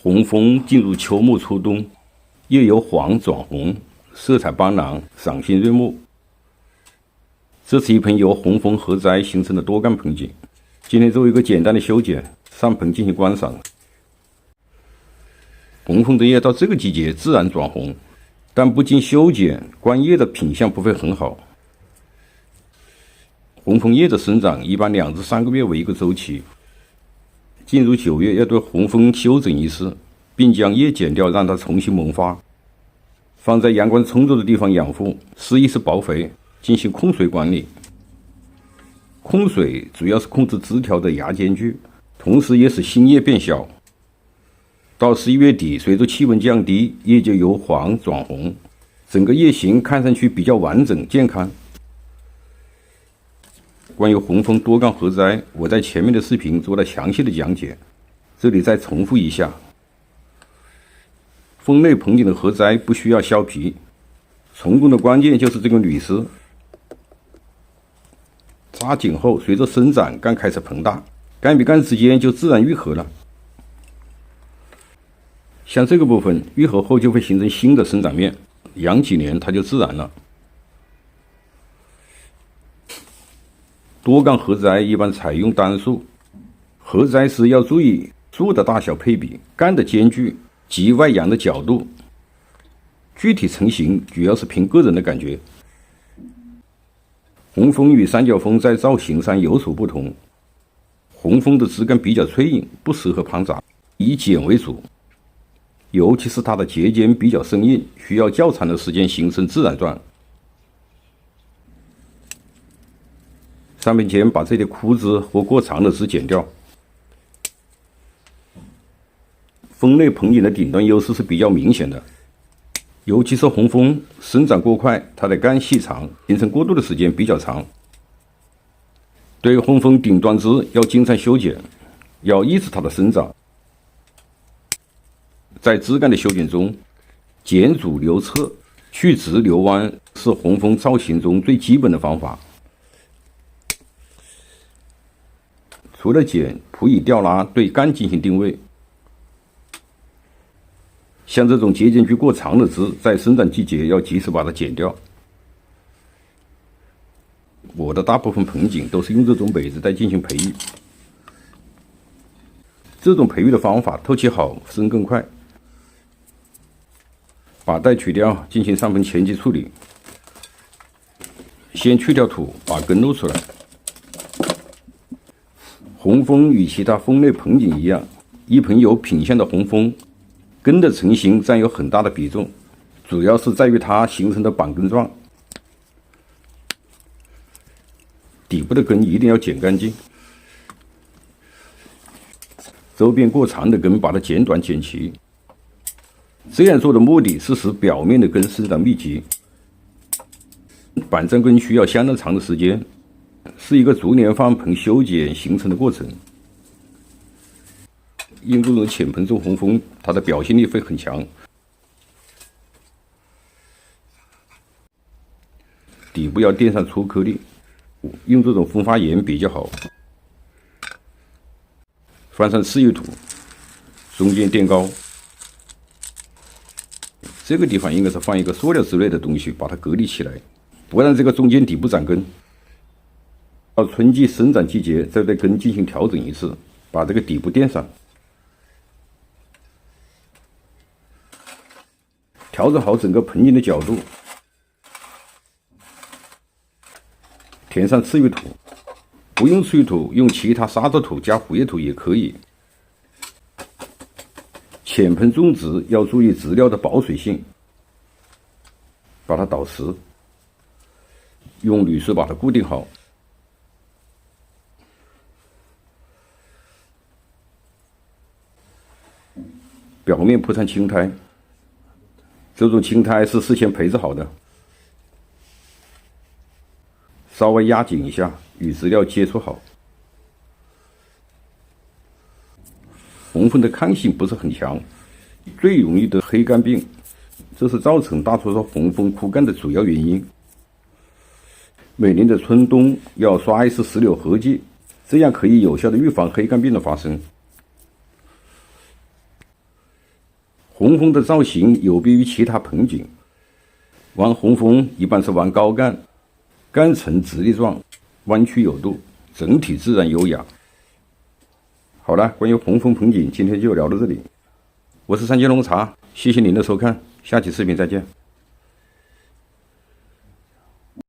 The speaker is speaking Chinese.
红枫进入秋末初冬，叶由黄转红，色彩斑斓，赏心悦目。这是一盆由红枫合栽形成的多干盆景，今天做一个简单的修剪，上盆进行观赏。红枫的叶到这个季节自然转红，但不经修剪，观叶的品相不会很好。红枫叶的生长一般2至3个月为一个周期，进入9月要对红枫修整一次，并将叶剪掉，让它重新萌发。放在阳光充足的地方养护，施一次薄肥，进行控水管理。控水主要是控制枝条的芽间距，同时也使新叶变小。到11月底，随着气温降低，叶就由黄转红，整个叶形看上去比较完整健康。关于红枫多干合栽，我在前面的视频做了详细的讲解，这里再重复一下。枫类盆景的合栽不需要削皮，成功的关键就是这个滤丝。扎紧后，随着生长干开始膨大，干与干之间就自然愈合了。像这个部分愈合后就会形成新的生长面，养几年它就自然了。多干合栽一般采用单束，合栽时要注意束的大小配比、干的间距及外阳的角度。具体成型主要是凭个人的感觉。红枫与三角枫在造型上有所不同，红枫的枝干比较脆硬，不适合盘杂，以剪为主，尤其是它的节间比较生硬，需要较长的时间形成自然状。上盆前把这些枯枝或过长的枝剪掉。枫类盆景的顶端优势是比较明显的，尤其是红枫生长过快，它的干细长，形成过渡的时间比较长。对红枫顶端枝要经常修剪，要抑制它的生长。在枝干的修剪中，剪主留侧，去直留弯是红枫造型中最基本的方法。除了剪，辅以吊拉对干进行定位。像这种节间距过长的枝，在生长季节要及时把它剪掉。我的大部分盆景都是用这种美姿带进行培育，这种培育的方法透气好，生更快。把带取掉，进行上盆前期处理。先去掉土，把根露出来。红枫与其他枫类盆景一样，一盆有品相的红枫，根的成型占有很大的比重，主要是在于它形成的板根状。底部的根一定要剪干净，周边过长的根把它剪短剪齐。这样做的目的是使表面的根生长密集。板状根需要相当长的时间，是一个逐年换盆修剪形成的过程。应用的浅盆种红枫，它的表现力会很强。底部要垫上粗颗粒，用这种风发岩比较好。放上次育土，中间垫高。这个地方应该是放一个塑料之类的东西，把它隔离起来，不让这个中间底部长根。到春季生长季节，再对根进行调整一次，把这个底部垫上。调整好整个盆景的角度，填上次育土，不用次育土，用其他沙子土加腐叶土也可以。浅盆种植要注意植料的保水性，把它捣实，用铝丝把它固定好。表面铺上青苔，这种青苔是事先培植好的，稍微压紧一下，与植料接触好。红枫的抗性不是很强，最容易得黑干病，这是造成大多数红枫枯干的主要原因。每年的春冬要刷一次石榴合剂，这样可以有效的预防黑干病的发生。红枫的造型有别于其他盆景，玩红枫一般是玩高干，干呈直立状，弯曲有度，整体自然优雅。好了，关于红枫盆景今天就聊到这里，我是三金龙茶，谢谢您的收看，下期视频再见。